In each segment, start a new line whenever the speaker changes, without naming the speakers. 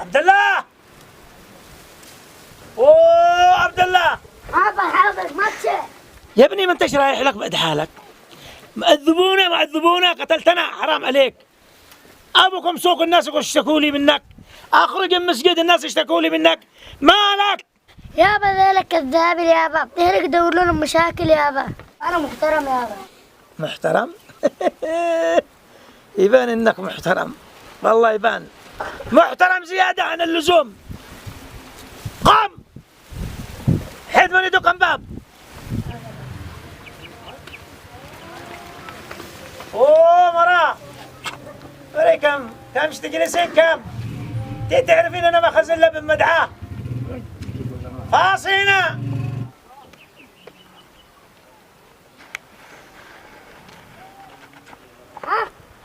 عبد الله. اوه عبد الله.
حاضر ما تشيل.
يا ابني ما انتش رايح لك بعد حالك. مأذبونا قتلتنا، حرام عليك. ابوكم سوق الناس يشتكوا لي منك، اخرج من المسجد الناس يشتكوا لي منك، مالك؟
يابا ذلك كذاب يابا، تهرق دور لهم مشاكل يابا. انا محترم يابا.
محترم؟ يبان انك محترم، والله يبان محترم زيادة عن اللزوم. قم حد من يدق باب. اوه مرا وري كم تجلسين كم؟ تعرفين انا ما خزن لبن مدعاه فاصينا.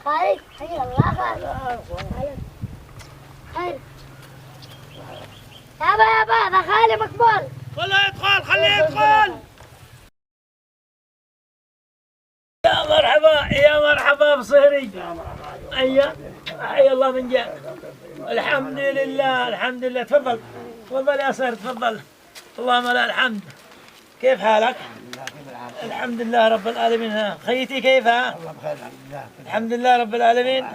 خالد حي الله خالد. خالد يابا هذا خالي مقبول.
والله يدخل، خليه يدخل. يا مرحبا بصهري. حي الله من جاء. الحمد لله. تفضل يا صهر تفضل. اللهم لك الحمد. كيف حالك؟ الحمد لله رب العالمين. ها خيتي كيف ها؟
الله بخير
الحمد لله رب العالمين.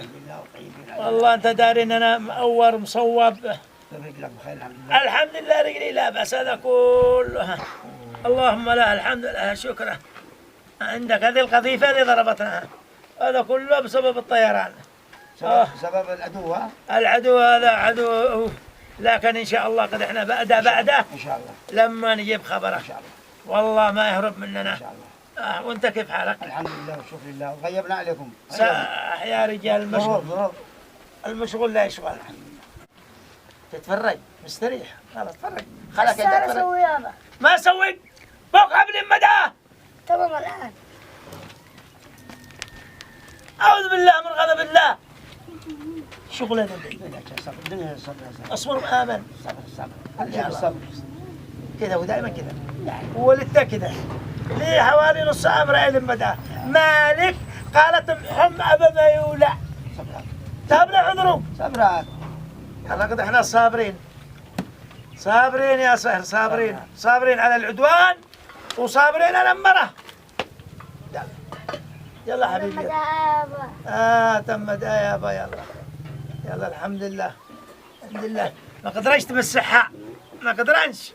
والله انت داري ان انا مأور مصوب.
رجلك بخير
الحمد لله رجلي لا بأس هذا كله. اللهم لا الحمد لله شكرا. عندك هذه القذيفة اللي ضربتنا هذا كله بسبب الطيران.
سبب
العدو هذا عدو، لكن إن شاء الله قد احنا بعده
إن شاء الله
لما نجيب خبره إن شاء الله. والله ما يهرب مننا إن شاء الله. وأنت كيف حالك؟
الحمد لله والشكر لله وغيبنا عليكم.
يا رجال المشغول لا يشغل. تتفرج مستريح. خلاص تفرج.
خلاص انا اسوي يابا.
ما سويت فوق قبل المدى.
تمام الان.
أعوذ بالله من غضب الله. شغلنا
الدنيا
أصبر آمن.
صبر
كذا ودائما كذا ولدت كذا لي حوالي نص عام رأي المدى. مالك قالت محم أبا ما يولع. تابنا عذره.
صبرات.
لقد احنا صابرين يا سهر، صابرين على العدوان وصابرين على المرة. يلا حبيبي. تم يابا يلا الحمد لله ما قدرنش تمسحها ما قدرنش.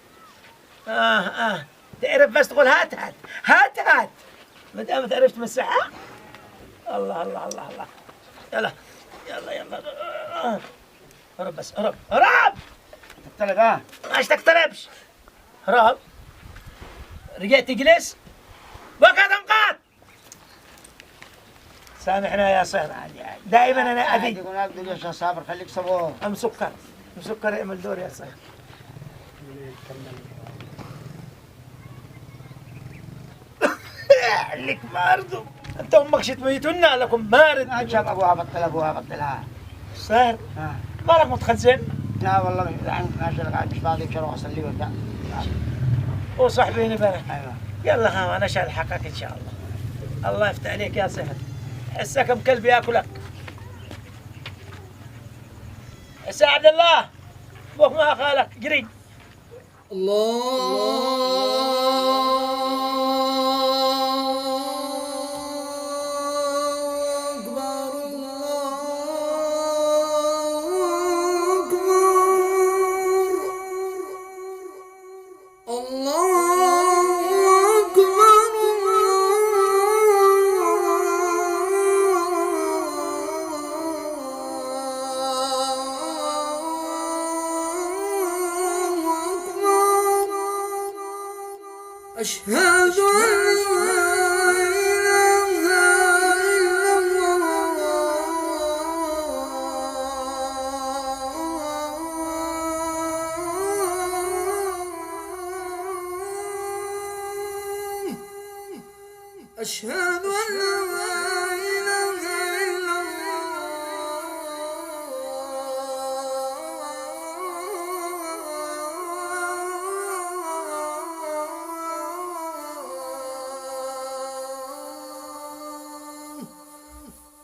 تعرف بس تقول هات ما دام تعرف تمسحها. الله يلا هرب بس هرب
تقترب
ماش تقتربش. هرب رجعت تجلس وقت انقاذ. سامحنا يا سهر، دائما انا ابي
يقول عبد يا صابر خليك صبور.
مسكر يعمل دور يا سهر. لك مارد انت امك شتميتنا لكم مارد.
ان شاء الله ابوها بطلها.
سهر مالك متخزن؟
لا والله الحين مش فاضي بروح اصلي وارجع.
وصاحبيني بالك.
ايوه
يلا ها انا شال حقك ان شاء الله يفتح عليك يا سهر. حسك كم كلب ياكلك. حس عبد الله ابوك ما خالك جري.
أشهد أن لا إله إلا الله. أشهد أن لا إله إلا الله.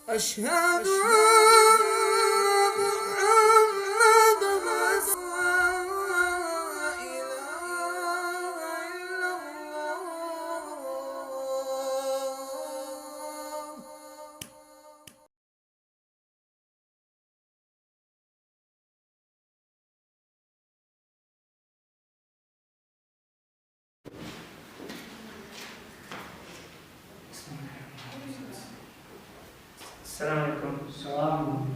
أشهد أن محمد
السلام عليكم. السلام.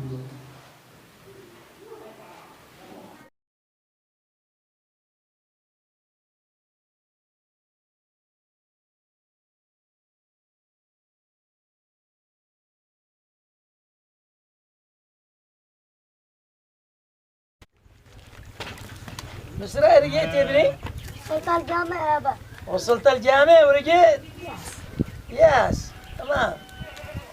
مسرع رجيت يا ابني؟
وصلت الجامع يابا.
وصلت الجامع ورجيت؟ ياس تمام.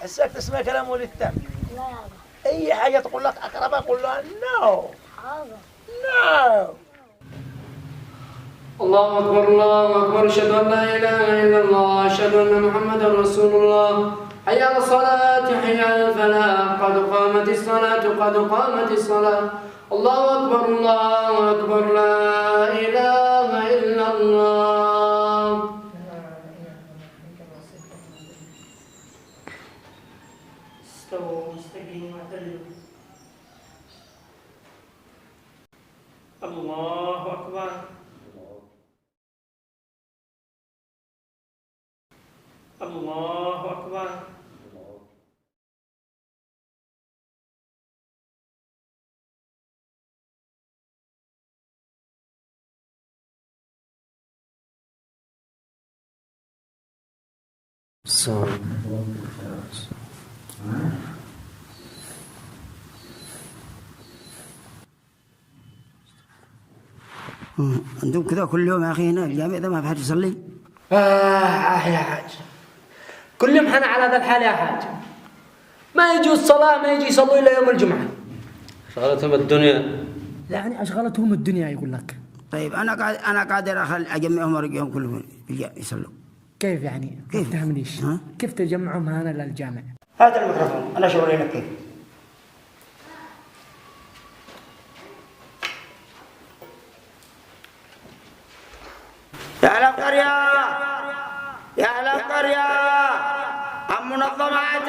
حسك تسمع كلام والدتك.
لا يابا.
أي حاجة تقول لك أقربها قول لها نو.
حاضر.
نو.
الله أكبر الله أكبر، أشهد أن لا إله إلا الله، أشهد أن محمدا رسول الله. حي على الصلاة حي على الفلاح، قد قامت الصلاة قد قامت الصلاة. الله أكبر الله أكبر، لا إله إلا الله. استووا مستقيمين واعتدلوا. الله أكبر. الله أكبر.
عندهم كذا كل يوم يا أخي هنا الجامع إذا ما في حد يصلي.
يا حاج، كل يوم حنا على هذا الحال يا حاج، ما يجوا الصلاة ما يجي يصلوا إلا يوم الجمعة.
شغلتهم الدنيا.
يعني أشغلتهم الدنيا يقول لك.
طيب أنا قادر أجمعهم وأرجعهم كلهم يصلوا.
كيف يعني؟
كيف؟
ما تفهمنيش. كيف تجمعهم هنا للجامع؟
هات الميكروفون أنا شغلي لك كيف. يا أهل القرية يا أهل القرية أم منظمات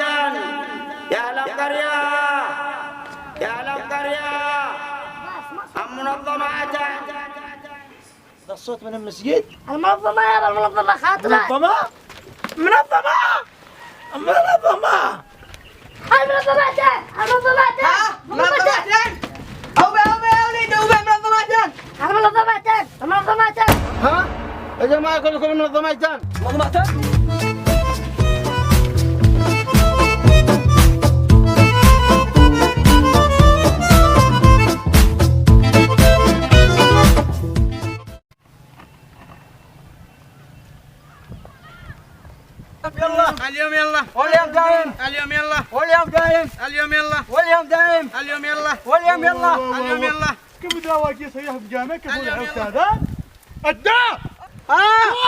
يا أهل القرية يا أهل القرية أم منظمات.
ده الصوت من المسجد؟
المنظمة يابا، المنظمة خاطرة.
منظمة؟ منظمة؟ منظمة؟
المنظمتين المنظمتين
منظمتين أو وليد أو منظمتين
المنظمتين المنظمتين.
ها؟ يا جماعة كلكم منظمتان.
اليوم يلا
واليوم دايم
اليوم يلا
واليوم دايم
اليوم يلا
واليوم دايم
اليوم يلا
واليوم يلا.
اليوم يلا.
كيف دواجي يصيح بجامع كيف
اليوم يلا.
الأستاذ الداء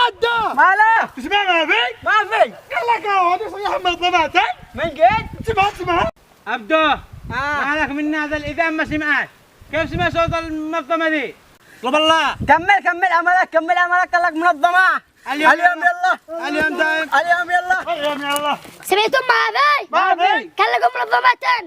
الداء
ماله
تسمع ما في؟
ما في.
قال لك هذا يصيح منظمات
من جد؟
اسمع
عبدو مالك من هذا الإذاعة ما سمعت؟ كيف سمع صوت المنظمة دي؟ طلب الله
كمل أملك كمل أملك. قال لك منظمة. اليوم يلا
اليوم دايم
اليوم يلا.
اليوم يلا
سمعتم ما في؟ كان لكم منظمتين.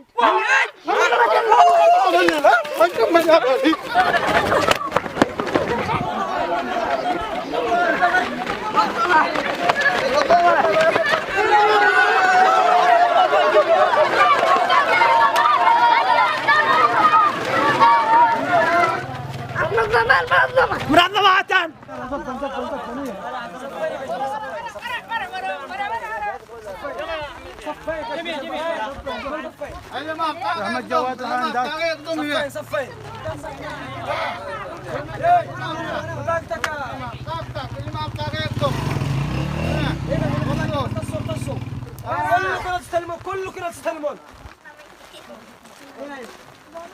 منظمة
احمد جواد عندك
صفين كلكم تستلمون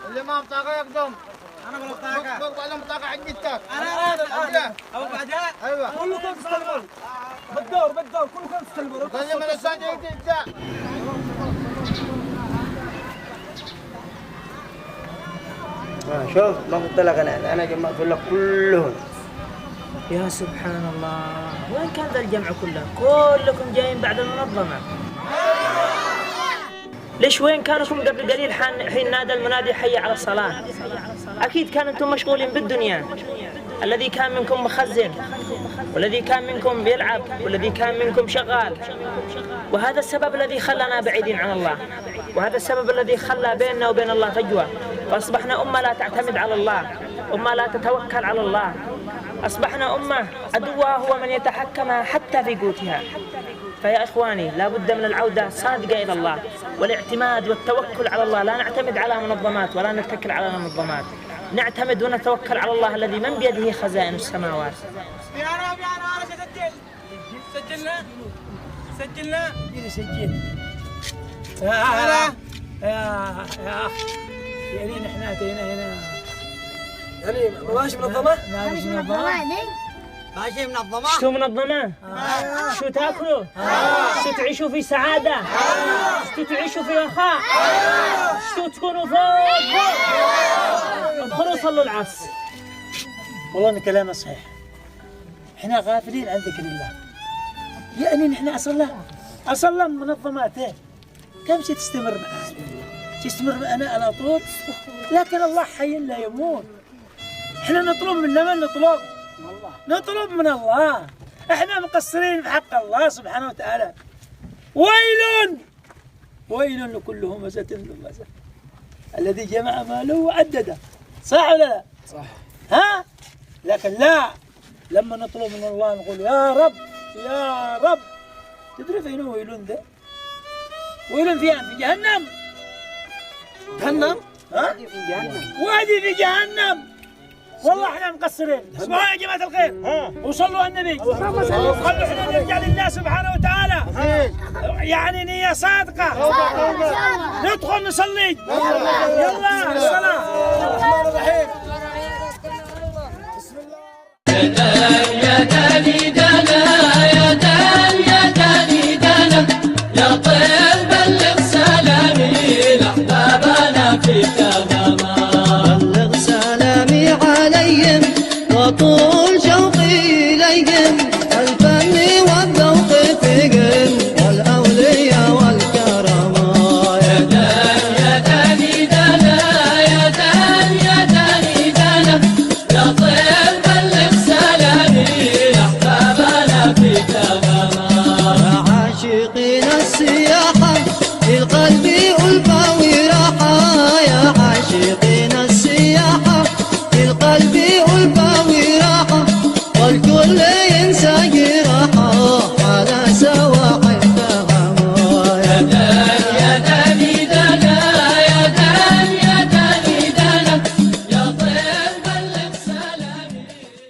اللي ما بطاقة يقدم.
انا بلا بطاقه
بطاقة على بطاقة عند التاك.
انا اريد الان او بعدها
ايوه
كلكم تستلمون بالدور كلكم تستلمون
قال من السنة يبدأ. شوف ما قلت لك انا جمعت لك كلهم.
يا سبحان الله، وين كان ذا الجمع كله؟ كلكم جايين بعد المنظمة. ليش وين كانكم قبل قليل حين نادى المنادي حي على الصلاة؟ أكيد كان أنتم مشغولين بالدنيا. الذي كان منكم مخزن والذي كان منكم بيلعب، والذي كان منكم شغال. وهذا السبب الذي خلانا بعيدين عن الله، وهذا السبب الذي خلى بيننا وبين الله فجوة. فأصبحنا أمة لا تعتمد على الله، أمة لا تتوكل على الله. أصبحنا أمة عدوها هو من يتحكمها حتى في قوتها. فيا إخواني، لا بد من العودة صادقة إلى الله والاعتماد والتوكل على الله. لا نعتمد على منظمات ولا نتكل على منظمات، نعتمد ونتوكل على الله الذي من بيده خزائن السماوات.
يا رب سجلنا سجلنا
سجل يا أخ، يعني نحن أتينا هنا
يعني ماشي منظمة؟
مش منظمة
ماشي منظمة؟
شو منظمة؟ شو تاكلوا؟ شو تعيشوا في سعادة؟ شو تعيشوا في رخاء؟ شو تكونوا فوق؟ ادخلوا صلوا العصر. والله ان كلامه صحيح، احنا غافلين عن ذكر الله. يعني نحن اصلا منظماتين كم شي تستمر معنا؟ تستمر معنا على طول، لكن الله حي لا يموت. احنا نطلب من من نطلب من الله. احنا مقصرين بحق الله سبحانه وتعالى. ويل لكل همزة لمزة الذي جمع ماله وعدده. صح ولا لا؟ صح. ها؟ لكن لا، لما نطلب من الله نقول يا رب يا رب. تدري فين هو ويل ذا؟ ويل فين؟ في جهنم.
جهنم؟
ها؟ وادي في جهنم. والله احنا مقصرين. اسمعوا يا جماعة الخير، وصلوا على النبي، خلوا احنا نرجع لله سبحانه وتعالى، يعني نية صادقة، ندخل نصلي. يلا الصلاة.
الرحمن الرحيم.
يا